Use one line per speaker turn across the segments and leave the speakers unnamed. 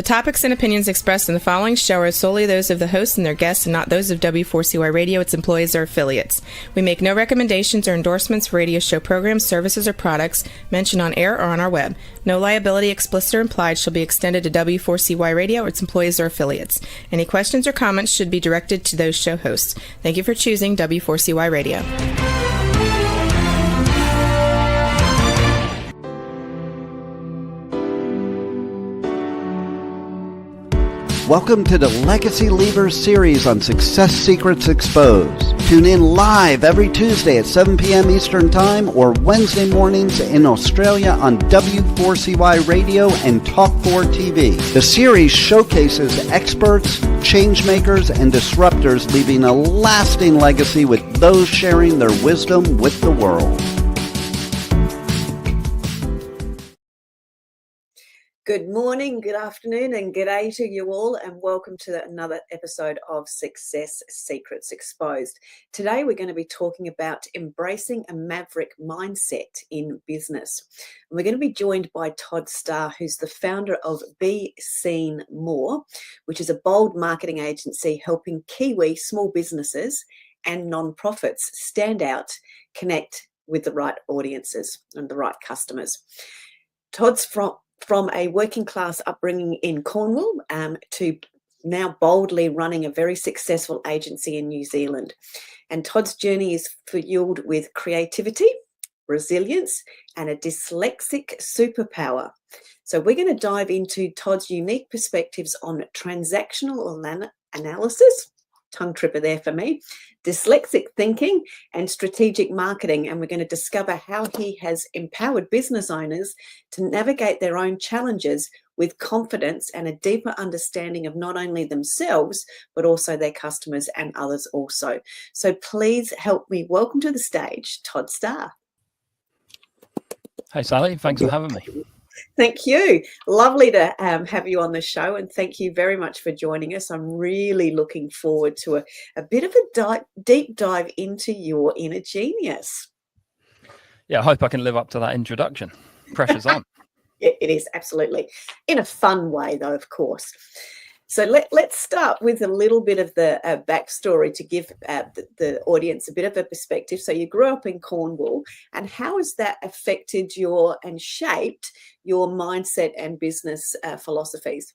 topics and opinions expressed in the following show are solely those of the hosts and their guests and not those of W4CY Radio, its employees, or affiliates. We make no recommendations or endorsements for radio show programs, services, or products mentioned on air or on our web. No liability, explicit or implied, shall be extended to W4CY Radio or its employees or affiliates. Any questions or comments should be directed to those show hosts. Thank you for choosing W4CY Radio.
Welcome to the Legacy Leavers series on Success Secrets Exposed. Tune in live every Tuesday at 7 p.m. Eastern Time or Wednesday mornings in Australia on W4CY Radio and Talk4 TV. The series showcases experts, changemakers, and disruptors leaving a lasting legacy with those sharing their wisdom with the world.
Good morning, good afternoon, and good day to you all, and welcome to another episode of Success Secrets Exposed. Today, we're going to be talking about embracing a maverick mindset in business. And we're going to be joined by Todd Starr, who's the founder of Be Seen More, which is a bold marketing agency helping Kiwi small businesses and non-profits stand out, connect with the right audiences and the right customers. Todd's from a working class upbringing in Cornwall to now boldly running a very successful agency in New Zealand. And Todd's journey is fueled with creativity, resilience, and a dyslexic superpower. So we're going to dive into Todd's unique perspectives on transactional analysis, tongue tripper there for me, dyslexic thinking, and strategic marketing. And we're going to discover how he has empowered business owners to navigate their own challenges with confidence and a deeper understanding of not only themselves, but also their customers and others also. So please help me welcome to the stage, Todd Starr.
Hey, Sally. Thanks for having me.
Thank you. Lovely to have you on the show, and thank you very much for joining us. I'm really looking forward to a bit of a deep dive into your inner genius.
Yeah, I hope I can live up to that introduction. Pressure's on.
It is, absolutely. In a fun way, though, of course. So let's start with a little bit of the backstory to give the audience a bit of a perspective. So you grew up in Cornwall, and how has that affected and shaped your mindset and business philosophies?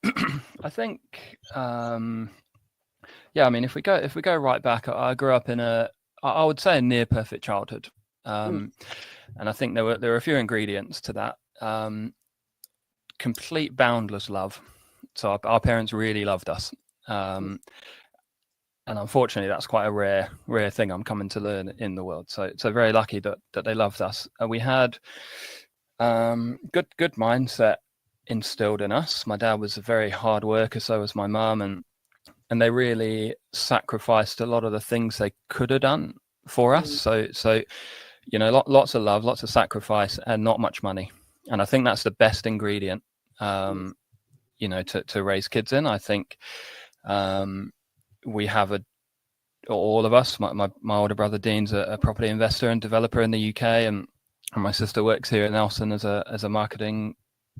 I think, if we go right back, I grew up in I would say a near perfect childhood, and I think there were a few ingredients to that. Complete boundless love. So our parents really loved us, and unfortunately, that's quite a rare thing I'm coming to learn in the world. So very lucky that they loved us. We had good mindset instilled in us. My dad was a very hard worker, so was my mum, and they really sacrificed a lot of the things they could have done for us. So lots of love, lots of sacrifice, and not much money. And I think that's the best ingredient. To raise kids in. I think we have all of us, my older brother Dean's a property investor and developer in the UK, and my sister works here at Nelson as a marketing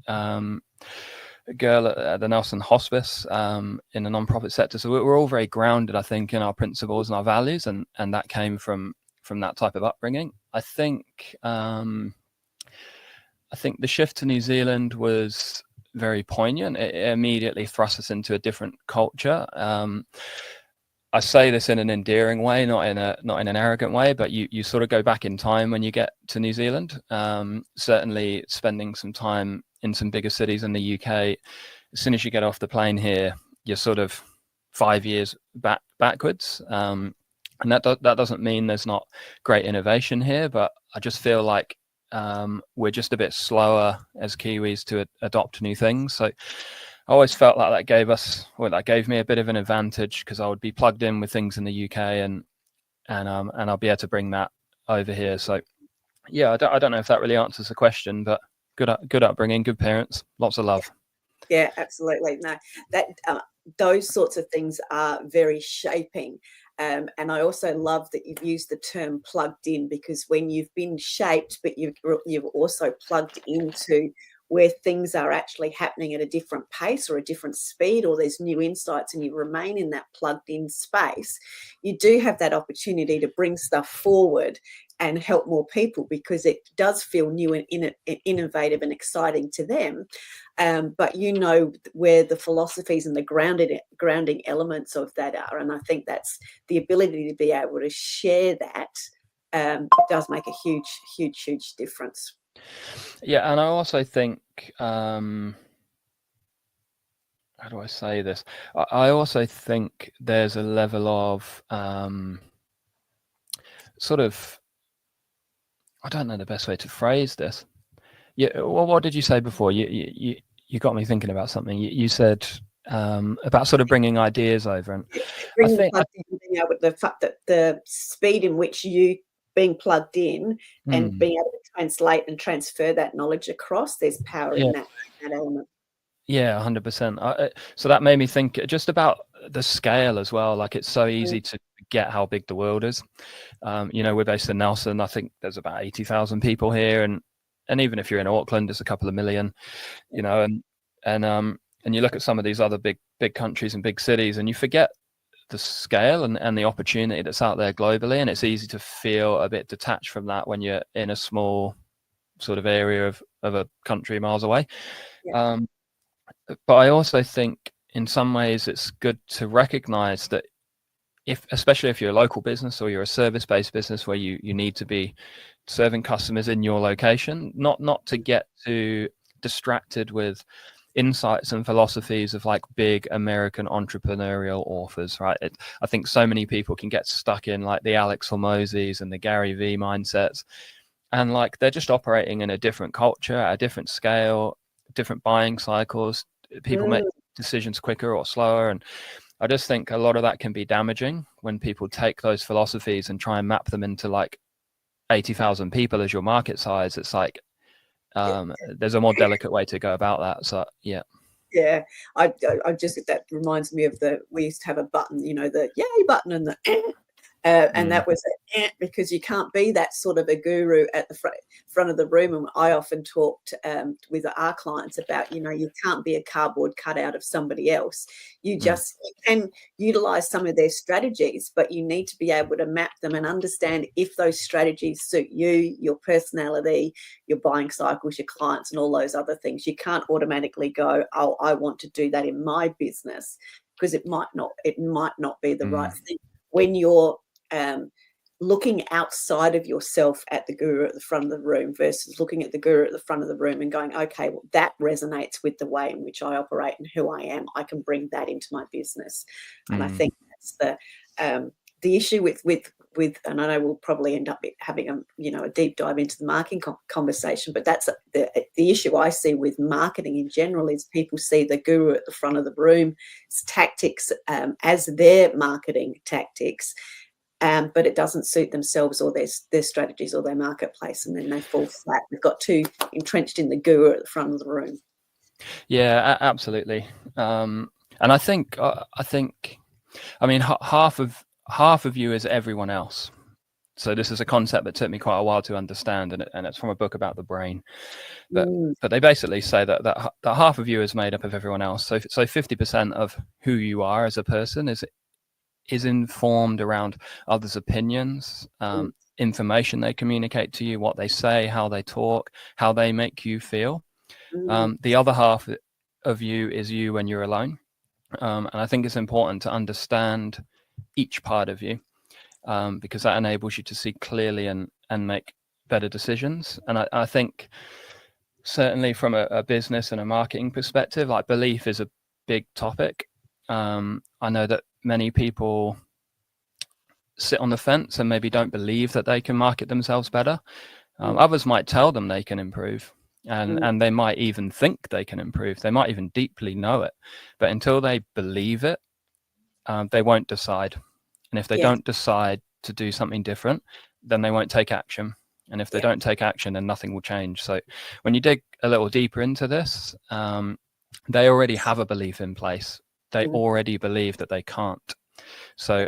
girl at the Nelson Hospice in the non-profit sector. So we're all very grounded, I think, in our principles and our values, and that came from that type of upbringing. I think the shift to New Zealand was very poignant. It immediately thrust us into a different culture. I say this in an endearing way, not in an arrogant way, but you sort of go back in time when you get to New Zealand. Certainly spending some time in some bigger cities in the UK, as soon as you get off the plane here, you're sort of 5 years backwards. And that doesn't mean there's not great innovation here, but I just feel like we're just a bit slower as Kiwis to adopt new things. So I always felt like that gave me a bit of an advantage, because I would be plugged in with things in the UK and I'll be able to bring that over here. So yeah, I don't know if that really answers the question, but good upbringing, good parents, lots of love.
Yeah, absolutely. No, that those sorts of things are very shaping. And I also love that you've used the term plugged in, because when you've been shaped, but you've also plugged into where things are actually happening at a different pace or a different speed, or there's new insights and you remain in that plugged in space, you do have that opportunity to bring stuff forward and help more people, because it does feel new and innovative and exciting to them. But you know where the philosophies and the grounding elements of that are. And I think that's the ability to be able to share that does make a huge difference.
Yeah, and I also think, how do I say this? I also think there's a level of sort of, I don't know the best way to phrase this. Yeah, well, what did you say before? You got me thinking about something. You said about sort of bringing ideas over, and I think
being able, the fact that the speed in which you being plugged in and being able to translate and transfer that knowledge across, there's power in that element.
Yeah, 100%. So that made me think just about the scale as well. Like, it's so easy to forget how big the world is. You know, we're based in Nelson. I think there's about 80,000 people here, and even if you're in Auckland, there's a couple of million. You know, and you look at some of these other big countries and big cities, and you forget the scale and the opportunity that's out there globally, and it's easy to feel a bit detached from that when you're in a small sort of area of a country miles away. But I also think in some ways it's good to recognize that especially if you're a local business or you're a service-based business where you need to be serving customers in your location, not to get too distracted with insights and philosophies of like big American entrepreneurial authors, right? I think so many people can get stuck in like the Alex Hormozis and the Gary Vee mindsets, and like they're just operating in a different culture, at a different scale, different buying cycles. People make decisions quicker or slower, and I just think a lot of that can be damaging when people take those philosophies and try and map them into like 80,000 people as your market size. It's like there's a more delicate way to go about that. So yeah,
I just, that reminds me of we used to have a button, you know, the yay button and the and that was because you can't be that sort of a guru at the front of the room. And I often talked with our clients about, you know, you can't be a cardboard cutout of somebody else. You can utilize some of their strategies, but you need to be able to map them and understand if those strategies suit you, your personality, your buying cycles, your clients, and all those other things. You can't automatically go, oh, I want to do that in my business, because it might not be the right thing when you're looking outside of yourself at the guru at the front of the room versus looking at the guru at the front of the room and going, okay, well, that resonates with the way in which I operate and who I am. I can bring that into my business. And I think that's the issue with, and I know we'll probably end up having a deep dive into the marketing conversation, but that's the issue I see with marketing in general is people see the guru at the front of the room tactics as their marketing tactics. But it doesn't suit themselves or their strategies or their marketplace, and then they fall flat. They've got too entrenched in the guru at the front of the room.
Yeah, absolutely. And I think, I mean, half of you is everyone else. So this is a concept that took me quite a while to understand, and it's from a book about the brain. But they basically say that half of you is made up of everyone else. So 50% of who you are as a person is informed around others' opinions, information they communicate to you, what they say, how they talk, how they make you feel. The other half of you is you when you're alone. And I think it's important to understand each part of you, because that enables you to see clearly and make better decisions. And I think certainly from a business and a marketing perspective, like belief is a big topic. I know that many people sit on the fence and maybe don't believe that they can market themselves better. Others might tell them they can improve, and they might even think they can improve. They might even deeply know it, but until they believe it, they won't decide. And if they don't decide to do something different, then they won't take action. And if they don't take action, then nothing will change. So when you dig a little deeper into this, they already have a belief in place. They already believe that they can't. So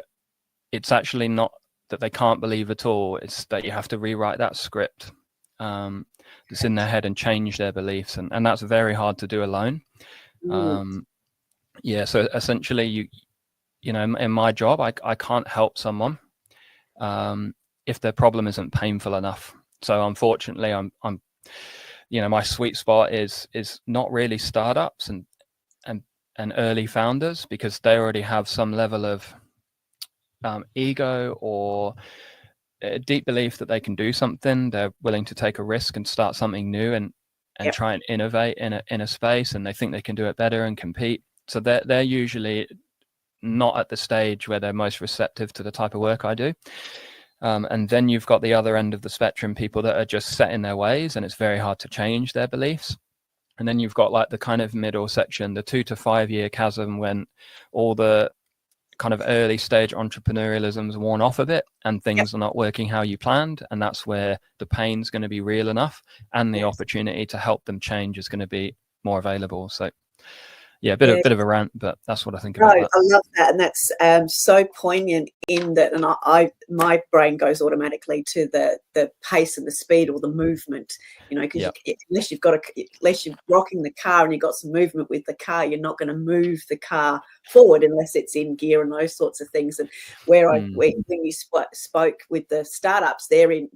it's actually not that they can't believe at all. It's that you have to rewrite that script that's in their head and change their beliefs, and that's very hard to do alone. So essentially, you know, in my job, I can't help someone if their problem isn't painful enough. So unfortunately, I'm you know, my sweet spot is not really startups and early founders, because they already have some level of ego or a deep belief that they can do something. They're willing to take a risk and start something new and try and innovate in a space, and they think they can do it better and compete. So they're usually not at the stage where they're most receptive to the type of work I do. And then you've got the other end of the spectrum, people that are just set in their ways and it's very hard to change their beliefs. And then you've got like the kind of middle section, the 2 to 5 year chasm, when all the kind of early stage entrepreneurialism's worn off a bit and things are not working how you planned. And that's where the pain's going to be real enough and the opportunity to help them change is going to be more available. So yeah, a bit of a rant, but that's what I think about that.
I love that, and that's so poignant in that. And my brain goes automatically to the pace and the speed or the movement. You know, because unless you're rocking the car and you've got some movement with the car, you're not going to move the car forward unless it's in gear and those sorts of things. And when you spoke with the startups, they're in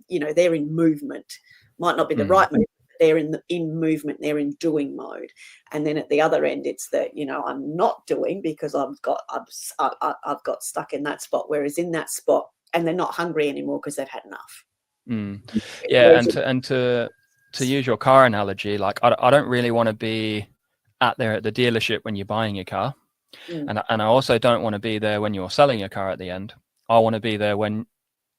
movement. Might not be the right movement. They're in movement, they're in doing mode. And then at the other end, it's that, you know, I'm not doing because I've got stuck in that spot. Whereas in that spot, and they're not hungry anymore because they've had enough.
Yeah, and to use your car analogy, like I don't really want to be at the dealership when you're buying your car, and I also don't want to be there when you're selling your car at the end. I want to be there when,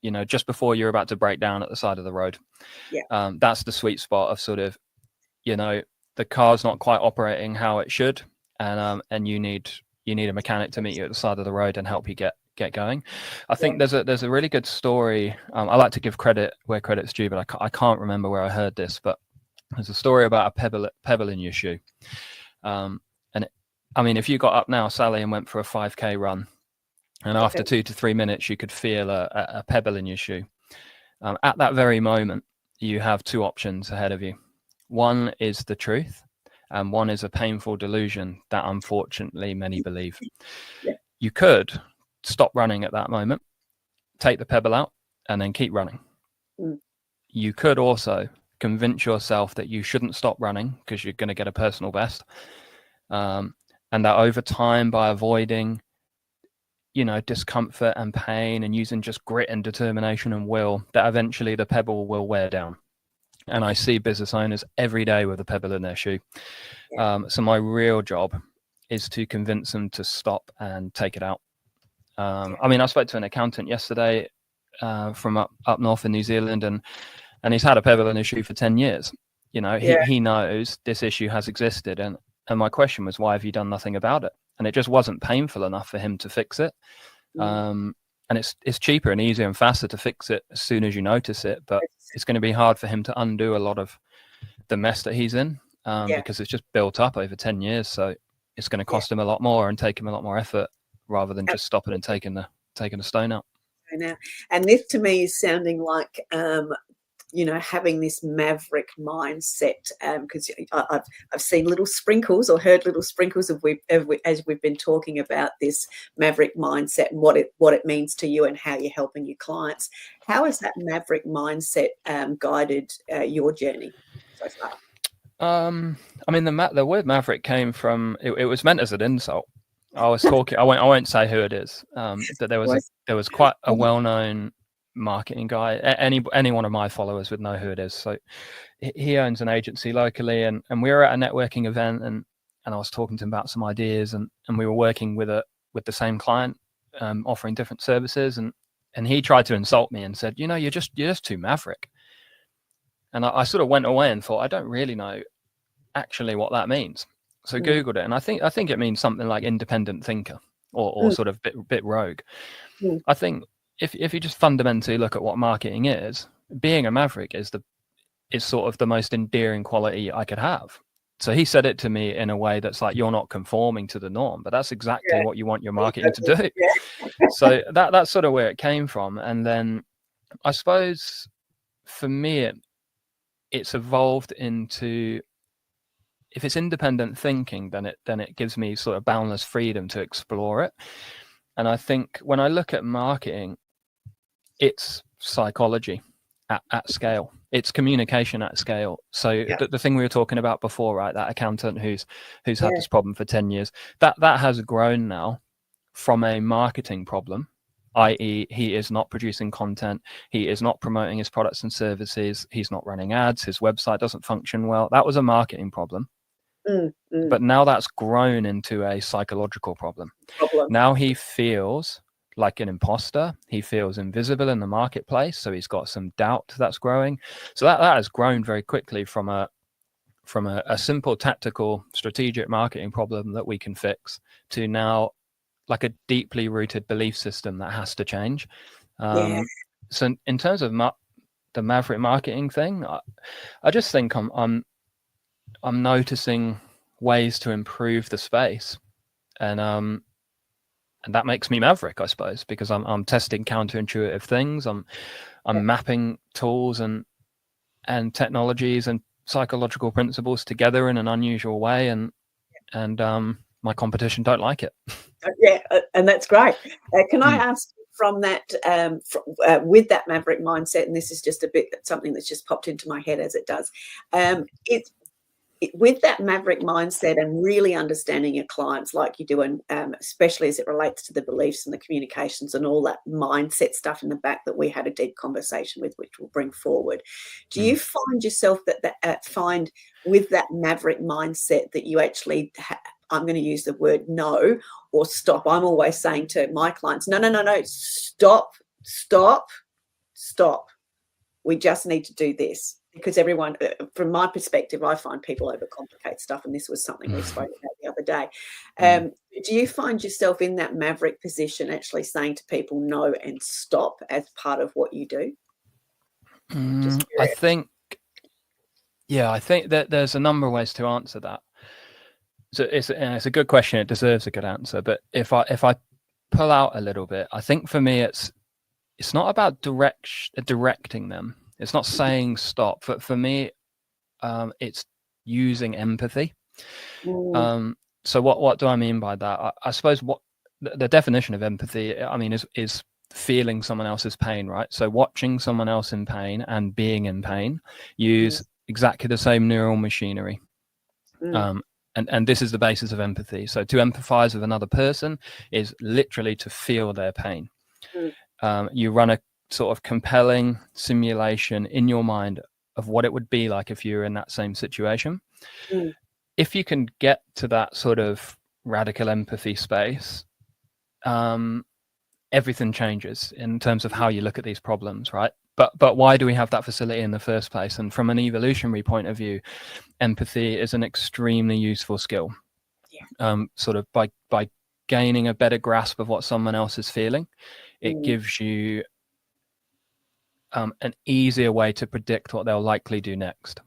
you know, just before you're about to break down at the side of the road. That's the sweet spot of sort of, you know, the car's not quite operating how it should, and you need a mechanic to meet you at the side of the road and help you get going. I think there's a really good story. I like to give credit where credit's due, but I can't remember where I heard this, but there's a story about a pebble in your shoe. I mean, if you got up now, Sally, and went for a 5K run, and after 2 to 3 minutes, you could feel a pebble in your shoe. At that very moment, you have 2 options ahead of you. One is the truth, and one is a painful delusion that unfortunately many believe. You could stop running at that moment, take the pebble out, and then keep running. You could also convince yourself that you shouldn't stop running because you're going to get a personal best. And that over time, by avoiding, you know, discomfort and pain and using just grit and determination and will, that eventually the pebble will wear down. And I see business owners every day with a pebble in their shoe. So my real job is to convince them to stop and take it out. I mean, I spoke to an accountant yesterday from up north in New Zealand, and he's had a pebble in his shoe for 10 years. You know, he knows this issue has existed. And my question was, why have you done nothing about it? And it just wasn't painful enough for him to fix it. And it's cheaper and easier and faster to fix it as soon as you notice it. But it's going to be hard for him to undo a lot of the mess that he's in, because it's just built up over 10 years. So it's going to cost him a lot more and take him a lot more effort rather than just stopping and taking the stone out.
And this to me is sounding like you know, having this maverick mindset, because I've seen little sprinkles or heard little sprinkles as we've been talking about this maverick mindset and what it means to you and how you're helping your clients. How has that maverick mindset guided your journey so far?
I mean, the word maverick came from, it was meant as an insult. I was talking, I won't say who it is, but there was quite a well-known marketing guy. Any one of my followers would know who it is. So he owns an agency locally, and we were at a networking event, and I was talking to him about some ideas, and we were working with the same client, offering different services, and he tried to insult me and said, you know, you're just too maverick. And I sort of went away and thought, I don't really know actually what that means. So Googled it, and I think it means something like independent thinker or sort of bit rogue. I think if you just fundamentally look at what marketing is, being a maverick is sort of the most endearing quality I could have. So he said it to me in a way that's like, you're not conforming to the norm, but that's exactly what you want your marketing to do. So that's sort of where it came from. And then I suppose for me, it's evolved into, if it's independent thinking, then it gives me sort of boundless freedom to explore it. And I think when I look at marketing, it's psychology at scale. It's communication at scale. So the thing we were talking about before, right? That accountant who's had this problem for 10 years, that has grown now from a marketing problem, i.e. he is not producing content, he is not promoting his products and services, he's not running ads, his website doesn't function well. That was a marketing problem. But now that's grown into a psychological problem. Now he feels like an imposter. He feels invisible in the marketplace. So he's got some doubt that's growing. So that has grown very quickly from a simple tactical strategic marketing problem that we can fix to now like a deeply rooted belief system that has to change. So in terms of the Maverick marketing thing, I just think I'm noticing ways to improve the space, and that makes me Maverick, I suppose, because I'm testing counterintuitive things. I'm mapping tools and technologies and psychological principles together in an unusual way, and my competition don't like it.
And that's great. Can I ask from that, with that Maverick mindset, and this is just something that's just popped into my head as it does, with that Maverick mindset and really understanding your clients like you do, and especially as it relates to the beliefs and the communications and all that mindset stuff in the back that we had a deep conversation with, which we'll bring forward. Do you find yourself find with that Maverick mindset that you actually I'm going to use the word no or stop. I'm always saying to my clients, no, stop. We just need to do this. Because everyone, from my perspective, I find people overcomplicate stuff, and this was something we spoke about the other day. Do you find yourself in that Maverick position, actually saying to people no and stop as part of what you do?
I think that there's a number of ways to answer that. So it's a good question. It deserves a good answer. But if I pull out a little bit, I think for me it's not about directing them. It's not saying stop. For me, it's using empathy. So what do I mean by that? I suppose what the definition of empathy, I mean, is feeling someone else's pain, right? So watching someone else in pain and being in pain use exactly the same neural machinery. And this is the basis of empathy. So to empathize with another person is literally to feel their pain. You run a sort of compelling simulation in your mind of what it would be like if you were in that same situation. If you can get to that sort of radical empathy space, everything changes in terms of how you look at these problems, right? But why do we have that facility in the first place? And from an evolutionary point of view, empathy is an extremely useful skill. Sort of by gaining a better grasp of what someone else is feeling, it gives you an easier way to predict what they'll likely do next.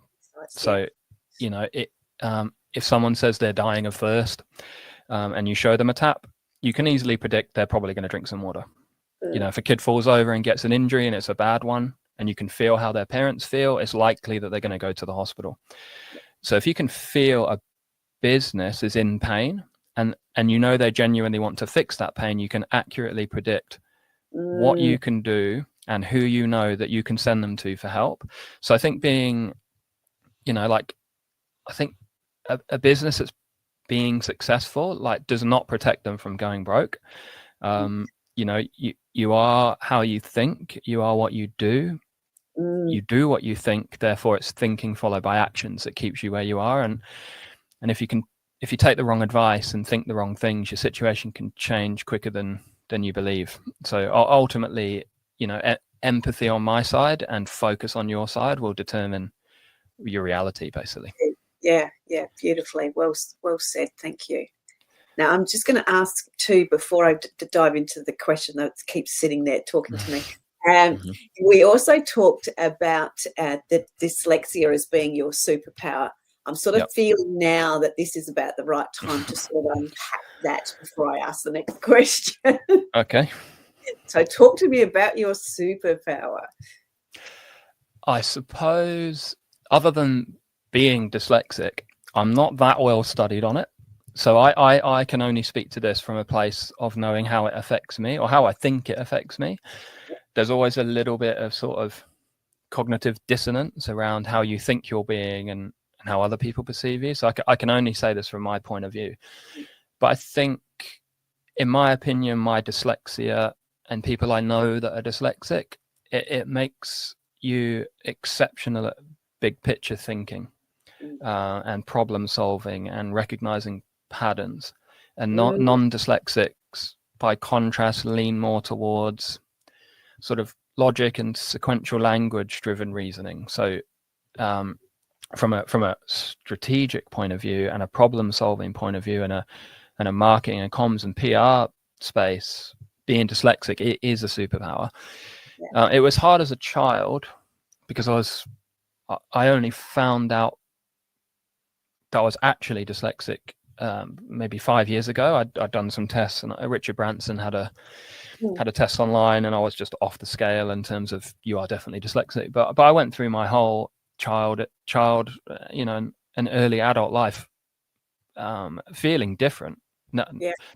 So, if someone says they're dying of thirst, and you show them a tap, you can easily predict they're probably going to drink some water. If a kid falls over and gets an injury and it's a bad one, and you can feel how their parents feel, it's likely that they're going to go to the hospital. So if you can feel a business is in pain, and they genuinely want to fix that pain, you can accurately predict what you can do and who that you can send them to for help. So I think being, I think a business that's being successful, does not protect them from going broke. You are how you think, you are what you do. You do what you think, therefore it's thinking followed by actions that keeps you where you are. And if you take the wrong advice and think the wrong things, your situation can change quicker than you believe. So ultimately, empathy on my side and focus on your side will determine your reality, basically.
Yeah, beautifully. Well said. Thank you. Now, I'm just going to ask too, before I dive into the question that keeps sitting there talking to me. We also talked about the dyslexia as being your superpower. I'm sort of feeling now that this is about the right time to sort of unpack that before I ask the next question.
Okay.
So talk to me about your superpower.
I suppose other than being dyslexic, I'm not that well studied on it. So I can only speak to this from a place of knowing how it affects me, or how I think it affects me. There's always a little bit of sort of cognitive dissonance around how you think you're being and how other people perceive you. So I can only say this from my point of view. But I think, in my opinion, my dyslexia and people I know that are dyslexic, it makes you exceptional at big picture thinking and problem solving and recognizing patterns. And non-dyslexics, by contrast, lean more towards sort of logic and sequential language driven reasoning. So from a strategic point of view and a problem solving point of view and a marketing and comms and PR space, being dyslexic, it is a superpower. It was hard as a child because I only found out that I was actually dyslexic maybe 5 years ago. I'd done some tests, and Richard Branson had a test online, and I was just off the scale in terms of, you are definitely dyslexic. But I went through my whole child, and early adult life feeling different.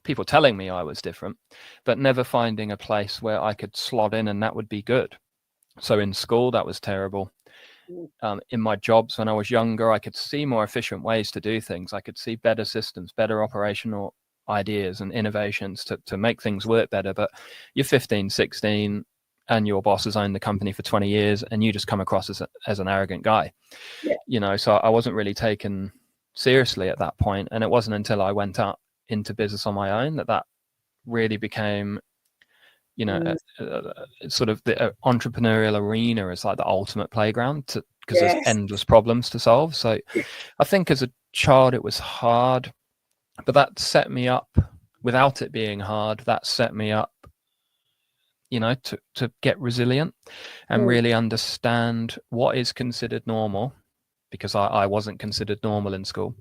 People telling me I was different, but never finding a place where I could slot in and that would be good. So in school, that was terrible. In my jobs when I was younger, I could see more efficient ways to do things. I could see better systems, better operational ideas and innovations to make things work better. But you're 15, 16, and your boss has owned the company for 20 years, and you just come across as an arrogant guy. So I wasn't really taken seriously at that point. And it wasn't until I went out into business on my own that really became, sort of the entrepreneurial arena is like the ultimate playground, because there's endless problems to solve. So I think as a child it was hard, but that set me up. Without it being hard, that set me up, to get resilient and really understand what is considered normal, because I wasn't considered normal in school.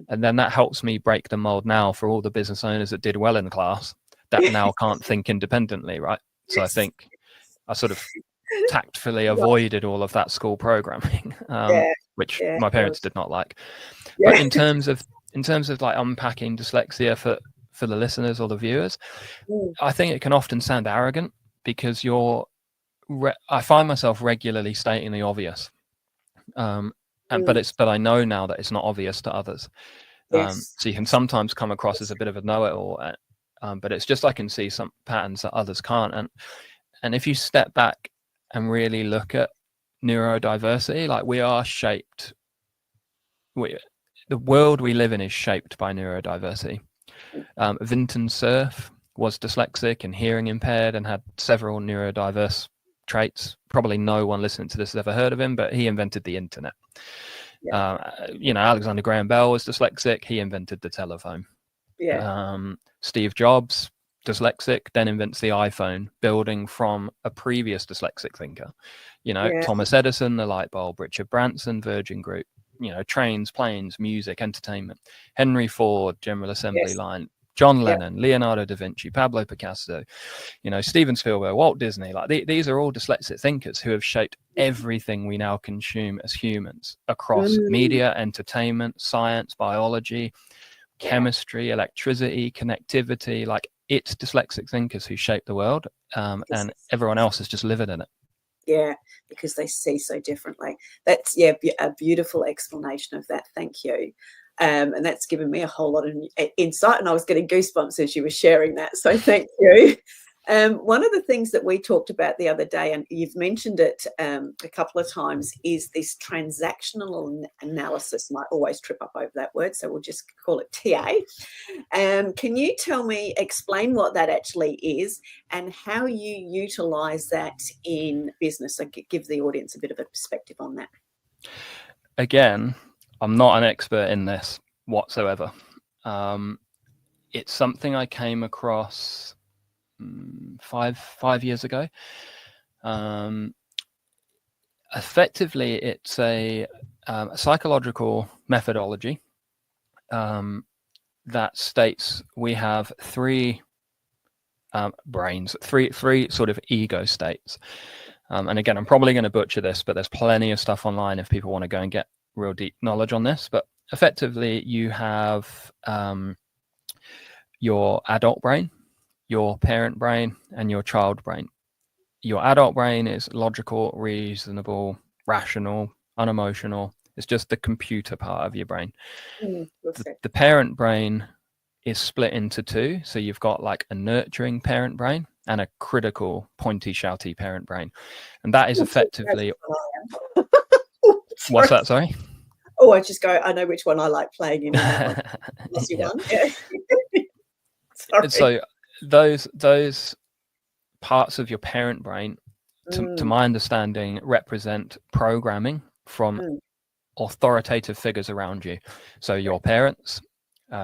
And then that helps me break the mold now for all the business owners that did well in class that now can't think independently, right? So I think I sort of tactfully avoided all of that school programming, which my parents did not like. But in terms of like unpacking dyslexia for the listeners or the viewers, I think it can often sound arrogant, because I find myself regularly stating the obvious, but I know now that it's not obvious to others. So you can sometimes come across as a bit of a know-it-all, but it's just I can see some patterns that others can't. And if you step back and really look at neurodiversity, like we are shaped, the world we live in is shaped by neurodiversity. Vinton Cerf was dyslexic and hearing impaired and had several neurodiverse traits. Probably no one listening to this has ever heard of him, but he invented the internet. Alexander Graham Bell was dyslexic. He invented the telephone. Steve Jobs, dyslexic, then invents the iPhone, building from a previous dyslexic thinker. Thomas Edison, the light bulb. Richard Branson, Virgin Group. Trains, planes, music, entertainment. Henry Ford, General Assembly Line. John Lennon, Leonardo da Vinci, Pablo Picasso, Steven Spielberg, Walt Disney. Like these are all dyslexic thinkers who have shaped everything we now consume as humans across media, entertainment, science, biology, chemistry, electricity, connectivity. Like it's dyslexic thinkers who shape the world, and everyone else is just living in it.
Because they see so differently. That's a beautiful explanation of that. Thank you. And that's given me a whole lot of insight, and I was getting goosebumps as you were sharing that. So thank you. One of the things that we talked about the other day, and you've mentioned it a couple of times, is this transactional analysis. And I always trip up over that word, so we'll just call it TA. Can you explain what that actually is and how you utilise that in business? So give the audience a bit of a perspective on that.
Again, I'm not an expert in this whatsoever. It's something I came across 5 years ago. Effectively, it's a psychological methodology that states we have three brains, three sort of ego states. And again, I'm probably going to butcher this, but there's plenty of stuff online if people want to go and get real deep knowledge on this. But effectively, you have your adult brain, your parent brain, and your child brain. Your adult brain is logical, reasonable, rational, unemotional. It's just the computer part of your brain. The parent brain is split into two. So you've got like a nurturing parent brain and a critical, pointy, shouty parent brain. And that is effectively... What's that, sorry?
Oh, I just go, I know which one I like playing in that one. Yeah.
So those parts of your parent brain, to my understanding, represent programming from authoritative figures around you. So your parents,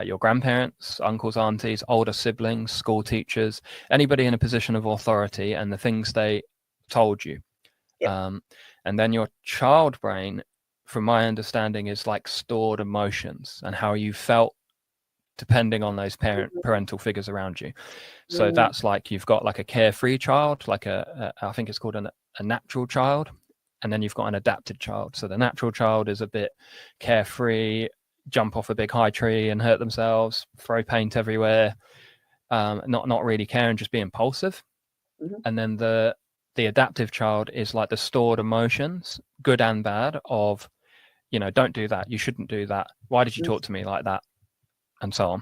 your grandparents, uncles, aunties, older siblings, school teachers, anybody in a position of authority and the things they told you. Yep. And then your child brain, from my understanding, is like stored emotions and how you felt depending on those parental figures around you. So that's like, you've got like a carefree child, like I think it's called a natural child. And then you've got an adapted child. So the natural child is a bit carefree, jump off a big high tree and hurt themselves, throw paint everywhere, not really caring, just be impulsive. And then the adaptive child is like the stored emotions, good and bad, of, don't do that, you shouldn't do that, why did you talk to me like that, and so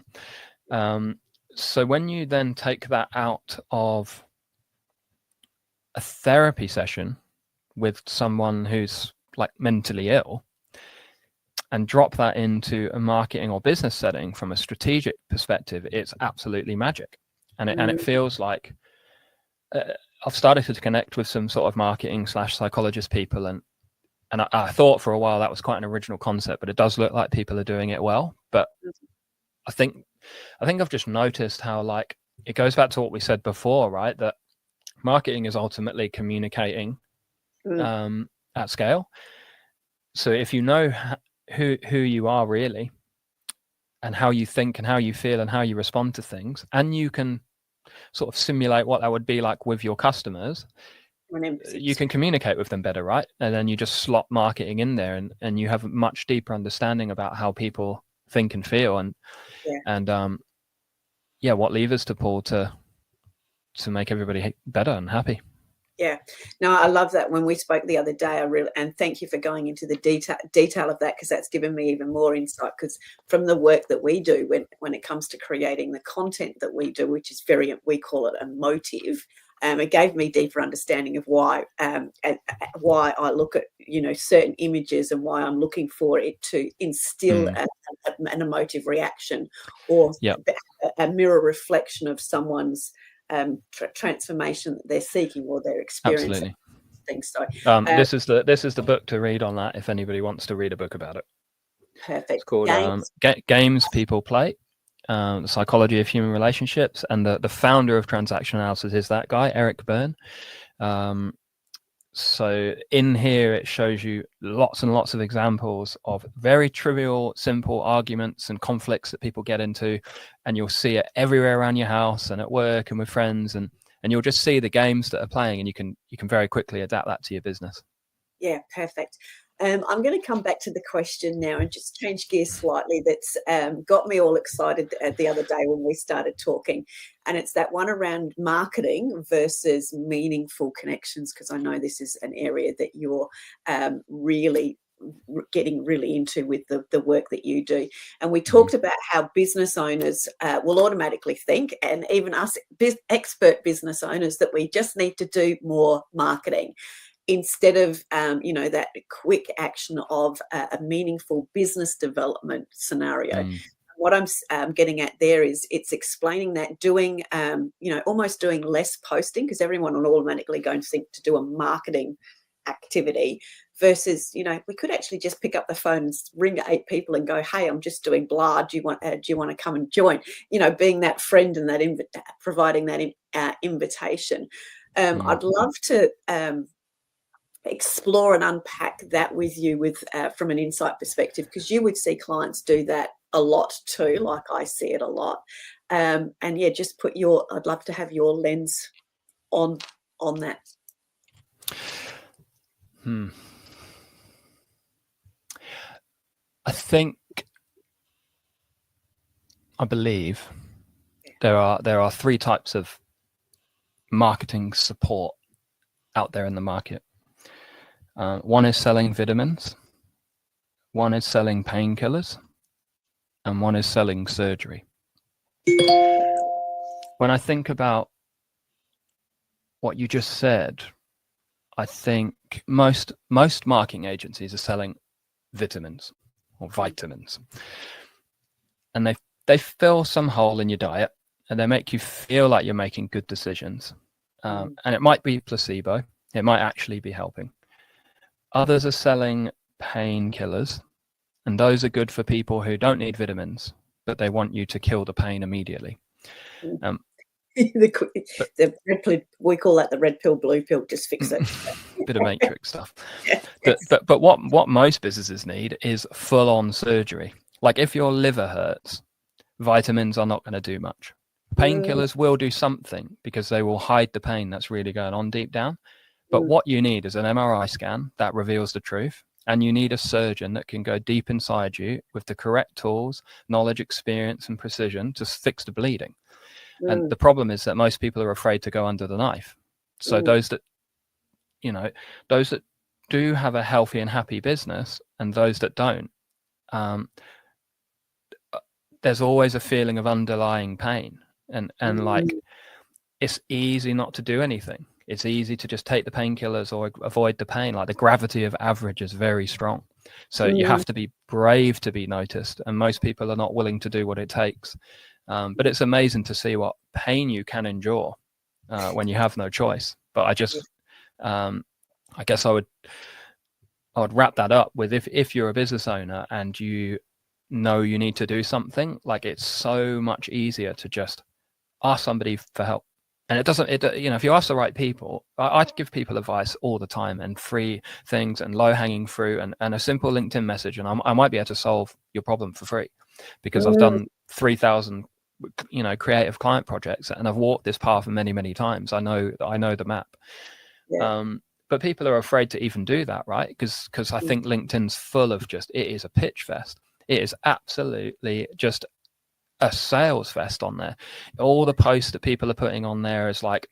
on. So when you then take that out of a therapy session with someone who's like mentally ill and drop that into a marketing or business setting from a strategic perspective, it's absolutely magic. And it feels like I've started to connect with some sort of marketing / psychologist people, and I thought for a while that was quite an original concept, but it does look like people are doing it well. But I think I've just noticed how, like, it goes back to what we said before, right? That marketing is ultimately communicating at scale. So if you know who you are really, and how you think and how you feel and how you respond to things, and you can sort of simulate what that would be like with your customers, you can communicate with them better, right? And then you just slot marketing in there, and you have a much deeper understanding about how people think and feel, and what levers to pull to make everybody better and happy.
Yeah, no, I love that. When we spoke the other day, and thank you for going into the detail of that, because that's given me even more insight. Because from the work that we do, when it comes to creating the content that we do, which is we call it emotive, it gave me deeper understanding of why I look at certain images, and why I'm looking for it to instill an emotive reaction, or a mirror reflection of someone's transformation that they're seeking or they're experiencing.
Absolutely. So this is the book to read on that, if anybody wants to read a book about it.
Perfect.
It's called Games People Play, the Psychology of Human Relationships, and the founder of Transactional Analysis is that guy, Eric Berne. So in here it shows you lots and lots of examples of very trivial, simple arguments and conflicts that people get into, and you'll see it everywhere around your house and at work and with friends, and you'll just see the games that are playing, and you can very quickly adapt that to your business. Yeah,
perfect. I'm going to come back to the question now and just change gears slightly. That's got me all excited the other day when we started talking, and it's that one around marketing versus meaningful connections, because I know this is an area that you're really getting really into with the work that you do. And we talked about how business owners will automatically think, and even us expert business owners, that we just need to do more marketing, instead of that quick action of a meaningful business development scenario. What I'm getting at there is it's explaining that doing almost doing less posting, because everyone will automatically go and think to do a marketing activity, versus we could actually just pick up the phone and ring 8 people and go, hey, I'm just doing blah, do you want to come and join, being that friend and that providing that invitation. I'd love to explore and unpack that with you from an insight perspective, because you would see clients do that a lot too, like I see it a lot. And just I'd love to have your lens on that.
I believe there are three types of marketing support out there in the market. One is selling vitamins, one is selling painkillers, and one is selling surgery. When I think about what you just said, I think most marketing agencies are selling vitamins or vitamins, and they fill some hole in your diet, and they make you feel like you're making good decisions. And it might be placebo, it might actually be helping. Others are selling painkillers, and those are good for people who don't need vitamins, but they want you to kill the pain immediately.
The red pill, we call that the red pill, blue pill, just fix it.
Bit of matrix stuff.
Yes.
But what most businesses need is full-on surgery. Like if your liver hurts, vitamins are not going to do much. Painkillers will do something because they will hide the pain that's really going on deep down. But what you need is an MRI scan that reveals the truth. And you need a surgeon that can go deep inside you with the correct tools, knowledge, experience, and precision to fix the bleeding. And the problem is that most people are afraid to go under the knife. So those that do have a healthy and happy business and those that don't, there's always a feeling of underlying pain. And like, it's easy not to do anything. It's easy to just take the painkillers or avoid the pain. Like the gravity of average is very strong. So you have to be brave to be noticed. And most people are not willing to do what it takes. But it's amazing to see what pain you can endure when you have no choice. But I guess I would wrap that up with if you're a business owner and you know you need to do something, like it's so much easier to just ask somebody for help. And if you ask the right people, I give people advice all the time and free things and low hanging fruit and a simple LinkedIn message. And I might be able to solve your problem for free because I've done 3,000, creative client projects and I've walked this path many, many times. I know the map. Yeah. But people are afraid to even do that, right? Because I think LinkedIn's full of it is a pitch fest. It is absolutely just a sales fest on there. All the posts that people are putting on there is like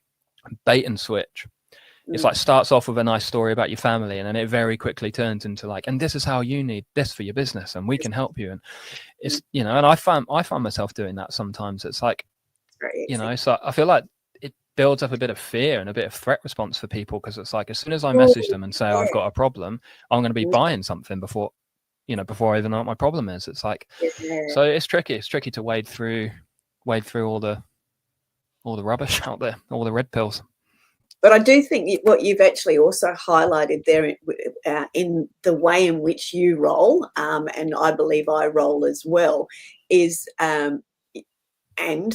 bait and switch. It's like starts off with a nice story about your family and then it very quickly turns into like, and this is how you need this for your business and we can help you. And it's, and I find myself doing that sometimes. It's like, so I feel like it builds up a bit of fear and a bit of threat response for people because it's like, as soon as I message them and say, I've got a problem, I'm going to be buying something before I even know what my problem is. It's like, so it's tricky. It's tricky to wade through all the rubbish out there, all the red pills.
But I do think what you've actually also highlighted there in the way in which you roll, and I believe I roll as well, is, and I'm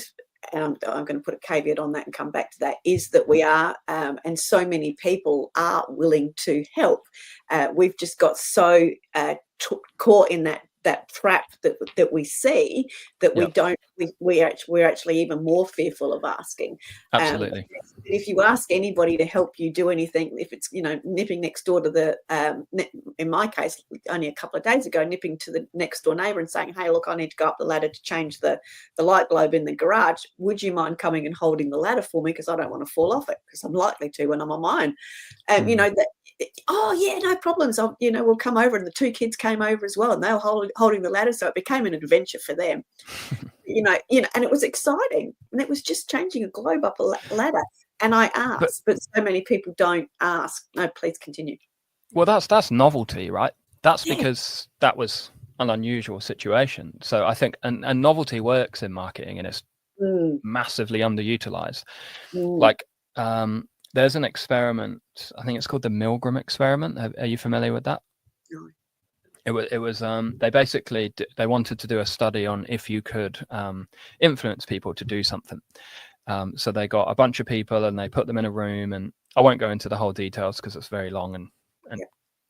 going to put a caveat on that and come back to that, is that we are, and so many people are willing to help. We've just got so caught in that trap that we see that we don't. We're actually even more fearful of asking.
Absolutely.
If you ask anybody to help you do anything, if it's nipping next door to the, in my case, only a couple of days ago, nipping to the next door neighbour and saying, "Hey, look, I need to go up the ladder to change the light globe in the garage. Would you mind coming and holding the ladder for me because I don't want to fall off it because I'm likely to when I'm on my own." Oh yeah, no problems. We'll come over, and the two kids came over as well, and they were holding the ladder, so it became an adventure for them. And it was exciting, and it was just changing a globe up a ladder. And I asked, but so many people don't ask. No, please continue.
Well, that's novelty, right? That's because that was an unusual situation. So I think, and novelty works in marketing, and it's massively underutilized. Like, there's an experiment, I think it's called the Milgram experiment. Are you familiar with that?
No.
It was they wanted to do a study on if you could influence people to do something. So they got a bunch of people and they put them in a room, and I won't go into the whole details because it's very long and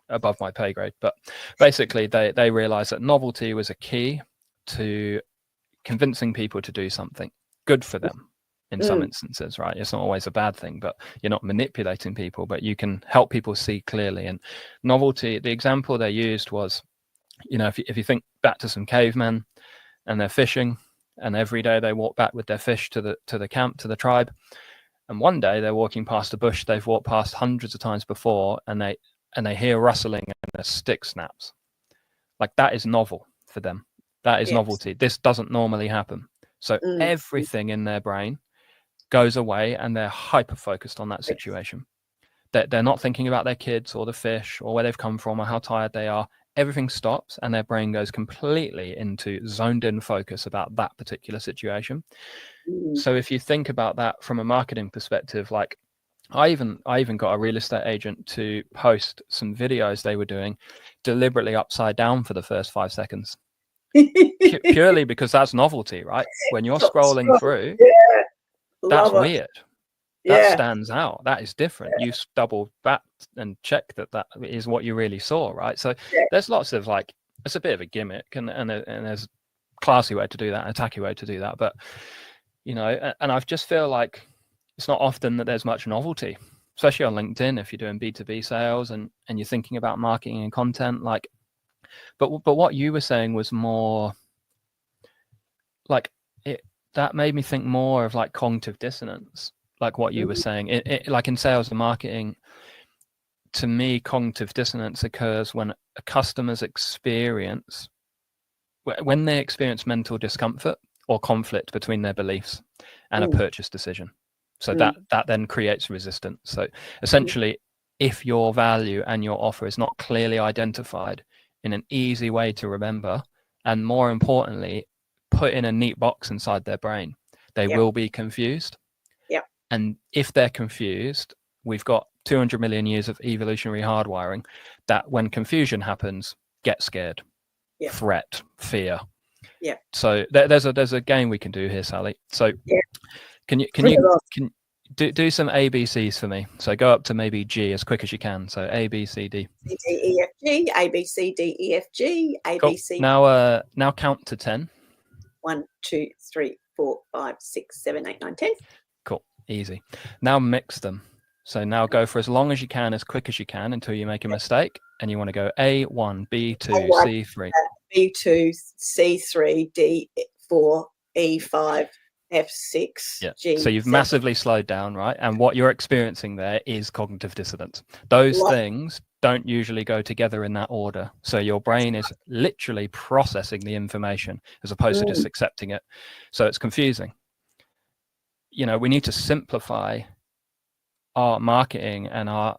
above my pay grade. But basically they realized that novelty was a key to convincing people to do something good for them. in some instances, right? It's not always a bad thing, but you're not manipulating people, but you can help people see clearly. And novelty, the example they used was, if you think back to some cavemen and they're fishing, and every day they walk back with their fish to the camp, to the tribe. And one day they're walking past a bush they've walked past hundreds of times before, and they hear rustling and a stick snaps. Like, that is novel for them. That is novelty. This doesn't normally happen. So everything in their brain goes away, and they're hyper focused on that situation. They're not thinking about their kids or the fish or where they've come from or how tired they are. Everything stops, and their brain goes completely into zoned in focus about that particular situation. So if you think about that from a marketing perspective, like I even got a real estate agent to post some videos they were doing deliberately upside down for the first 5 seconds. Purely because that's novelty, right? When you're scrolling through, that's weird. That stands out. That is different. You double back and check that is what you really saw, right? So there's lots of, like, it's a bit of a gimmick, and there's a classy way to do that, a tacky way to do that. But, and I just feel like it's not often that there's much novelty, especially on LinkedIn if you're doing B2B sales and you're thinking about marketing and content. Like, but what you were saying was more like that made me think more of like cognitive dissonance. Like what you were saying, it like in sales and marketing, to me, cognitive dissonance occurs when a customer's experience, when they experience mental discomfort or conflict between their beliefs and a purchase decision. So that then creates resistance. So essentially, if your value and your offer is not clearly identified in an easy way to remember, and more importantly, put in a neat box inside their brain, they will be confused. And if they're confused, we've got 200 million years of evolutionary hardwiring that when confusion happens, get scared, threat, fear. So there's a game we can do here, Sally. So can you do some ABCs for me? So go up to maybe G as quick as you can. So A, B, C, D.
C, D, E, F, G, A, B, C, D, E, F, G, A, B, C.
Now count to 10.
1, 2, 3, 4, 5, 6, 7, 8, 9, 10.
Cool. Easy. Now mix them. So now go for as long as you can, as quick as you can, until you make a mistake. And you want to go A1, B2, C3.
B2, C3, D4, E5, F6, G.
So you've massively slowed down, right? And what you're experiencing there is cognitive dissonance. Those things don't usually go together in that order. So your brain is literally processing the information as opposed to just accepting it. So it's confusing. We need to simplify our marketing and our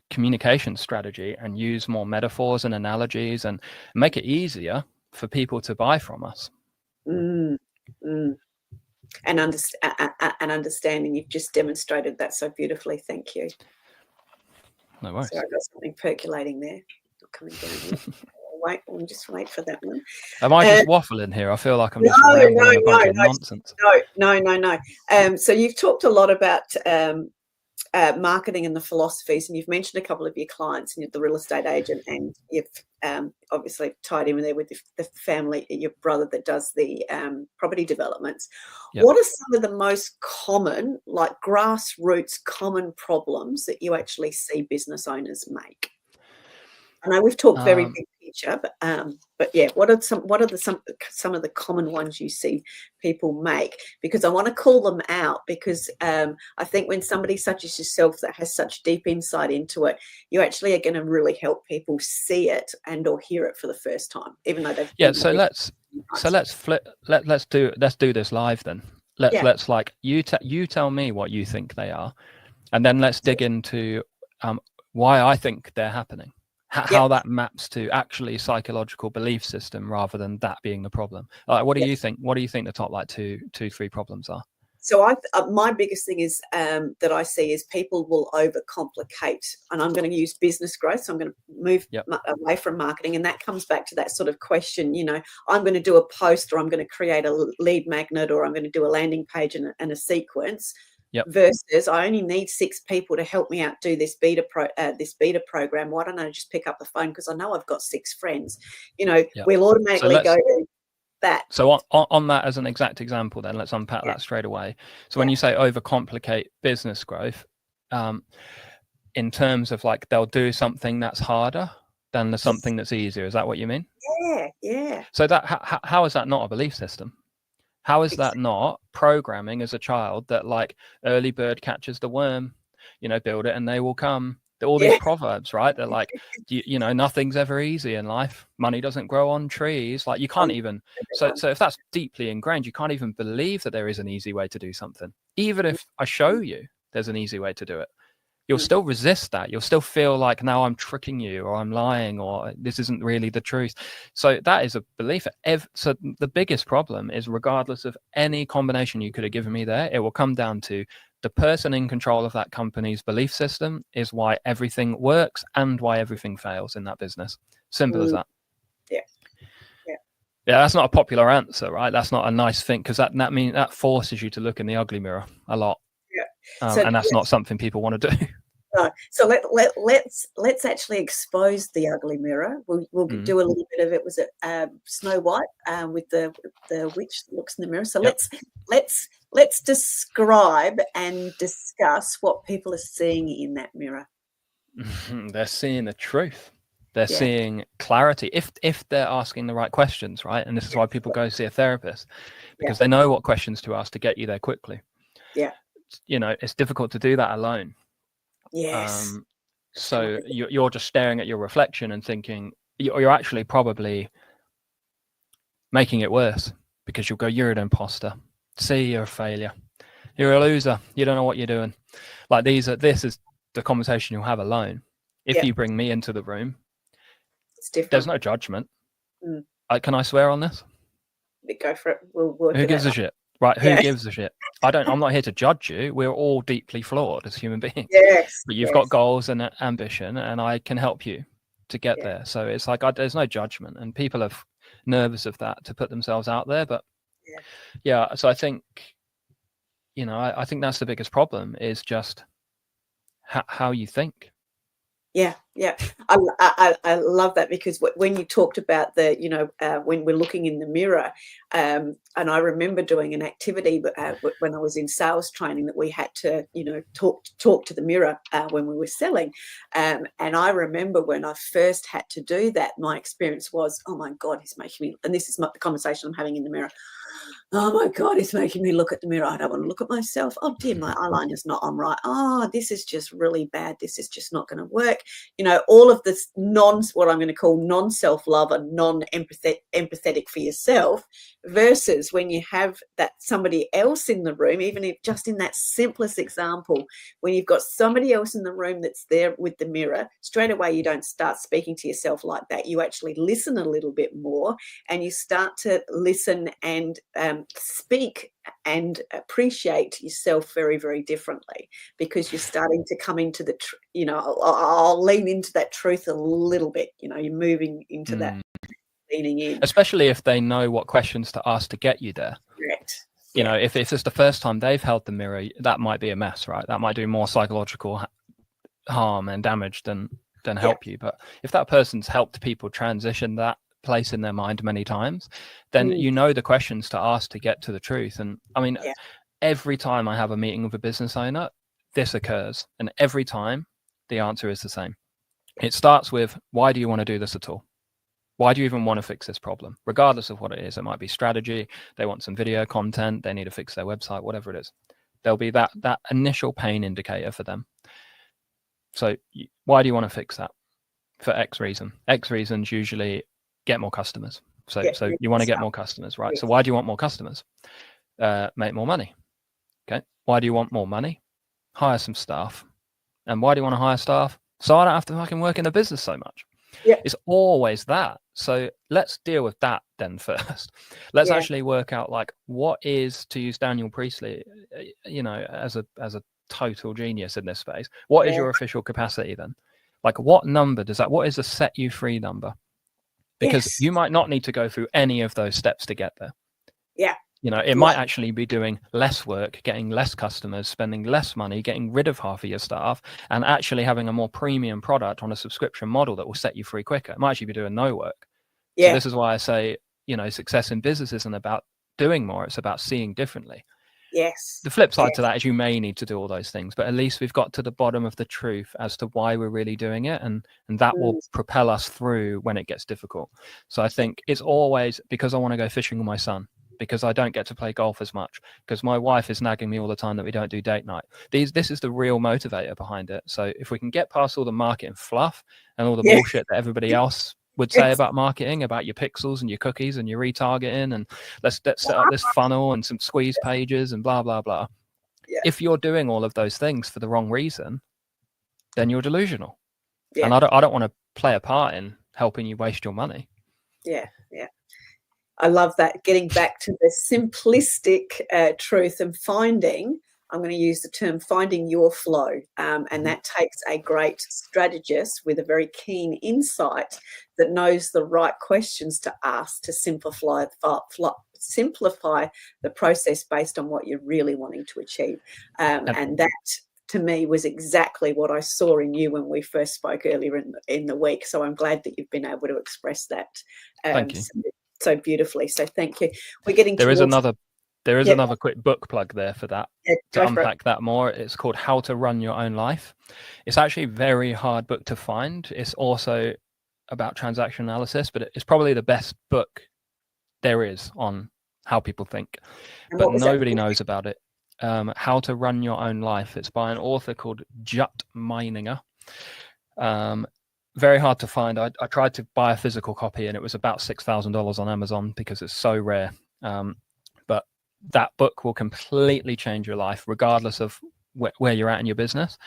communication strategy and use more metaphors and analogies and make it easier for people to buy from us.
And understanding, you've just demonstrated that so beautifully. Thank you.
No worries.
So I've got something percolating there. Not coming down here. We'll just wait for that one.
Am I just waffling here? I feel like I'm just rambling a bunch of nonsense.
No. So you've talked a lot about marketing and the philosophies, and you've mentioned a couple of your clients and the real estate agent, and you've obviously tied in there with the family, your brother that does the property developments. What are some of the most common, like grassroots common problems that you actually see business owners make? I know we've talked very big picture, but yeah, what are some of the common ones you see people make? Because I want to call them out, because I think when somebody such as yourself that has such deep insight into it, you actually are going to really help people see it and or hear it for the first time, even though they've let's do this live then. Let's like you tell me what you think they are, and then let's dig into why I think they're happening. How that maps to actually psychological belief system rather than that being the problem. What do you think? What do you think the top like two, 3 problems are? So my biggest thing is that I see is people will overcomplicate, and I'm going to use business growth. So I'm going to move away from marketing, and that comes back to that sort of question. I'm going to do a post, or I'm going to create a lead magnet, or I'm going to do a landing page and a sequence. Versus I only need 6 people to help me out do this beta program. Why don't I just pick up the phone, because I know I've got 6 friends? We'll automatically go to that.
So on that as an exact example, then let's unpack that straight away. So when you say overcomplicate business growth, in terms of like they'll do something that's harder than something that's easier, is that what you mean?
Yeah.
So that how is that not a belief system? How is that not programming as a child that like early bird catches the worm, build it and they will come? All these proverbs, right? They're like, nothing's ever easy in life. Money doesn't grow on trees. Like you can't even, so if that's deeply ingrained, you can't even believe that there is an easy way to do something. Even if I show you there's an easy way to do it, you'll still resist that. You'll still feel like, now I'm tricking you, or I'm lying, or this isn't really the truth. So that is a belief. So the biggest problem is, regardless of any combination you could have given me there, it will come down to the person in control of that company's belief system is why everything works and why everything fails in that business. Simple as that.
Yeah,
that's not a popular answer, right? That's not a nice thing, because that means that forces you to look in the ugly mirror a lot. And that's not something people want to do.
No. So let's actually expose the ugly mirror. We'll do a little bit of it. Was it Snow White with the witch that looks in the mirror? So let's describe and discuss what people are seeing in that mirror.
They're seeing the truth. They're seeing clarity if they're asking the right questions, right? And this is why people go see a therapist, because they know what questions to ask to get you there quickly.
Yeah.
It's difficult to do that alone.
Yes.
So you're just staring at your reflection and thinking, you're actually probably making it worse, because you'll go, you're an imposter. See, you're a failure. You're a loser. You don't know what you're doing. Like this is the conversation you'll have alone. If you bring me into the room,
it's different.
There's no judgment. Can I swear on this?
Go for it. We'll work
Who
it
gives
out.
a shit? Right, who gives a shit? I'm not here to judge you. We're all deeply flawed as human beings.
Yes.
But you've got goals and ambition, and I can help you to get there. So it's like there's no judgment, and people are nervous of that, to put themselves out there. But so I think, I think that's the biggest problem, is just how you think. Yeah.
I love that, because when you talked about when we're looking in the mirror, and I remember doing an activity when I was in sales training, that we had to talk to the mirror when we were selling, and I remember when I first had to do that, my experience was, oh my God, he's making me, and this is the conversation I'm having in the mirror. Oh my God, it's making me look at the mirror. I don't want to look at myself. Oh dear, my eyeliner's not on right. Oh, this is just really bad. This is just not going to work. All of this what I'm going to call non-self-love and non-empathetic for yourself, versus when you have that somebody else in the room, even if just in that simplest example, when you've got somebody else in the room that's there with the mirror, straight away you don't start speaking to yourself like that. You actually listen a little bit more, and you start to listen and speak and appreciate yourself very, very differently, because you're starting to come into the I'll lean into that truth a little bit. You're moving into that, leaning in,
especially if they know what questions to ask to get you there.
Correct.
If it's the first time they've held the mirror, that might be a mess, right? That might do more psychological harm and damage than help you. But if that person's helped people transition that place in their mind many times, then the questions to ask to get to the truth. And I mean, every time I have a meeting with a business owner, this occurs, and every time the answer is the same. It starts with, why do you want to do this at all? Why do you even want to fix this problem? Regardless of what it is, it might be strategy, they want some video content, they need to fix their website, whatever it is. There'll be that initial pain indicator for them. So why do you want to fix that? For X reason. X reasons usually get more customers. So you want to get more customers, right? So why do you want more customers? Make more money. Okay. Why do you want more money? Hire some staff. And why do you want to hire staff? So I don't have to fucking work in the business so much. Yeah. It's always that. So let's deal with that then first. Let's actually work out, like, what is, to use Daniel Priestley, as a total genius in this space, what is your official capacity then? Like, what is the set you free number? Because you might not need to go through any of those steps to get there. Yeah. It might actually be doing less work, getting less customers, spending less money, getting rid of half of your staff, and actually having a more premium product on a subscription model that will set you free quicker. It might actually be doing no work. Yeah. So this is why I say, success in business isn't about doing more, it's about seeing differently.
Yes.
The flip side to that is you may need to do all those things, but at least we've got to the bottom of the truth as to why we're really doing it, and that will propel us through when it gets difficult. So I think it's always because I want to go fishing with my son, because I don't get to play golf as much, because my wife is nagging me all the time that we don't do date night. This is the real motivator behind it. So if we can get past all the marketing fluff and all the bullshit that everybody else would say about marketing, about your pixels and your cookies and your retargeting, and let's set up this funnel and some squeeze pages and blah blah blah. If you're doing all of those things for the wrong reason, then you're delusional. And I don't want to play a part in helping you waste your money.
I love that, getting back to the simplistic truth and finding, I'm going to use the term finding your flow. And that takes a great strategist with a very keen insight that knows the right questions to ask to simplify the process based on what you're really wanting to achieve. And that, to me, was exactly what I saw in you when we first spoke earlier in the week. So I'm glad that you've been able to express that.
Thank you.
So beautifully. So thank you. We're getting
there is another quick book plug there for that, to unpack that more. It's called How to Run Your Own Life. It's actually a very hard book to find. It's also about transaction analysis, but it's probably the best book there is on how people think, but nobody knows about it. How to Run Your Own Life. It's by an author called Jut Meininger. Very hard to find. I tried to buy a physical copy and it was about $6,000 on Amazon because it's so rare. But that book will completely change your life, regardless of where you're at in your business.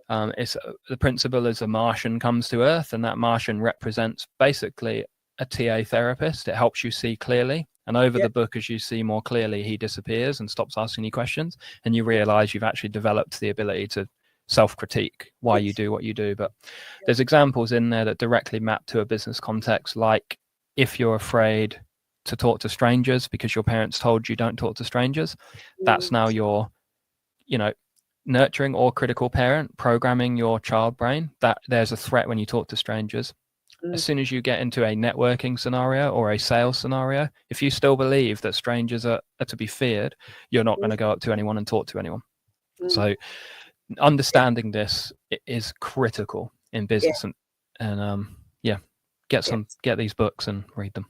The principle is a Martian comes to Earth, and that Martian represents basically a TA therapist. It helps you see clearly. And over the book, as you see more clearly, he disappears and stops asking you questions. And you realize you've actually developed the ability to self-critique why you do what you do. But there's examples in there that directly map to a business context, like if you're afraid to talk to strangers because your parents told you don't talk to strangers, that's now your nurturing or critical parent programming your child brain that there's a threat when you talk to strangers. As soon as you get into a networking scenario or a sales scenario, if you still believe that strangers are to be feared, you're not going to go up to anyone and talk to anyone. So understanding this is critical in business. Get these books and read them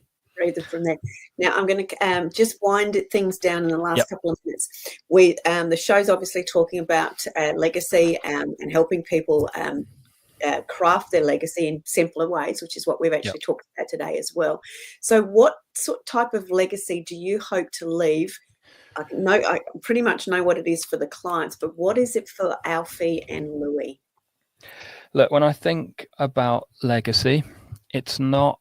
from there. Now I'm going to just wind things down in the last couple of minutes. The show's obviously talking about legacy and helping people craft their legacy in simpler ways, which is what we've actually talked about today as well. So what type of legacy do you hope to leave? I pretty much know what it is for the clients, but what is it for Alfie and Louie?
Look, when I think about legacy, it's not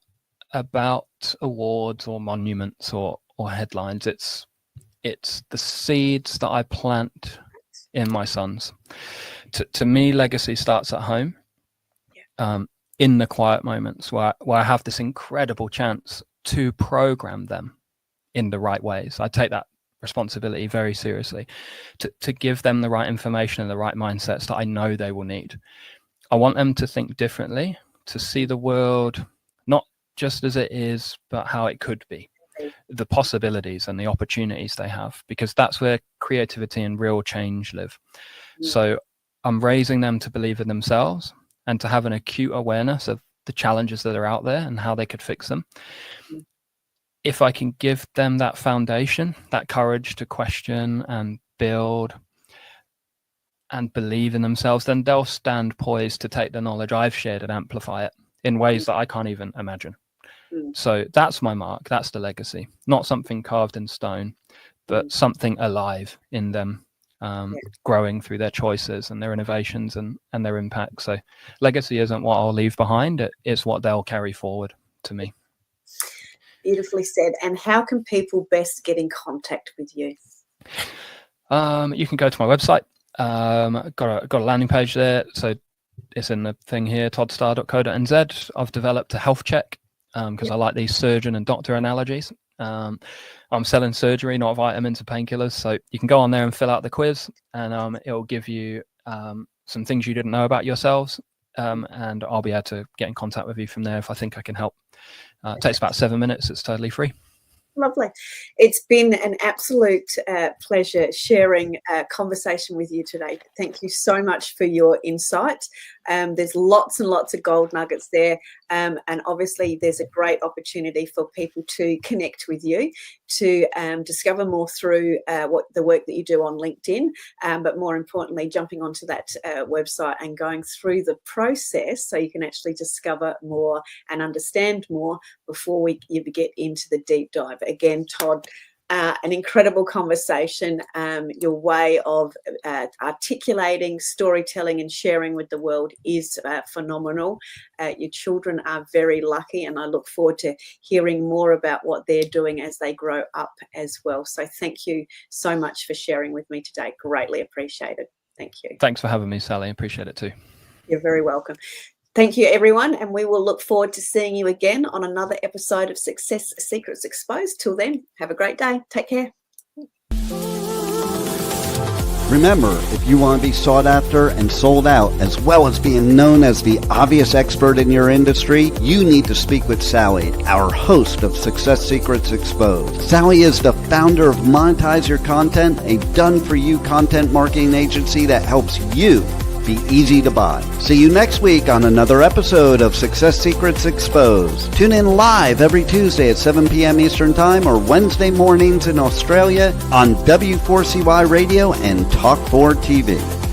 about awards or monuments or headlines. It's the seeds that I plant in my sons. To me, legacy starts at home, in the quiet moments where I have this incredible chance to program them in the right ways. I take that responsibility very seriously, to give them the right information and the right mindsets that I know they will need. I want them to think differently, to see the world not just as it is, but how it could be, the possibilities and the opportunities they have, because that's where creativity and real change live. So I'm raising them to believe in themselves and to have an acute awareness of the challenges that are out there and how they could fix them. If I can give them that foundation, that courage to question and build and believe in themselves, then they'll stand poised to take the knowledge I've shared and amplify it in ways that I can't even imagine. So that's my mark. That's the legacy. Not something carved in stone, but something alive in them, growing through their choices and their innovations and their impact. So legacy isn't what I'll leave behind. It's what they'll carry forward to me.
Beautifully said. And how can people best get in contact with you?
You can go to my website. Got a landing page there. So it's in the thing here, toddstarr.co.nz. I've developed a health check because I like these surgeon and doctor analogies. I'm selling surgery, not vitamins or painkillers. So you can go on there and fill out the quiz, and it'll give you some things you didn't know about yourselves. And I'll be able to get in contact with you from there if I think I can help. It takes about 7 minutes. It's totally free.
Lovely. It's been an absolute pleasure sharing a conversation with you today. Thank you so much for your insight. There's lots and lots of gold nuggets there. And obviously, there's a great opportunity for people to connect with you, to discover more through what the work that you do on LinkedIn, but more importantly, jumping onto that website and going through the process so you can actually discover more and understand more before you get into the deep dive. Again, Todd, an incredible conversation. Your way of articulating, storytelling and sharing with the world is phenomenal. Your children are very lucky, and I look forward to hearing more about what they're doing as they grow up as well. So thank you so much for sharing with me today. Greatly appreciated. Thank you.
Thanks for having me, Sally. Appreciate it too.
You're very welcome. Thank you, everyone, and we will look forward to seeing you again on another episode of Success Secrets Exposed. Till then, have a great day. Take care.
Remember, if you want to be sought after and sold out, as well as being known as the obvious expert in your industry, you need to speak with Sally, our host of Success Secrets Exposed. Sally is the founder of Monetize Your Content, a done-for-you content marketing agency that helps you be easy to buy. See you next week on another episode of Success Secrets Exposed. Tune in live every Tuesday at 7 p.m. Eastern Time or Wednesday mornings in Australia on W4CY Radio and Talk4 TV.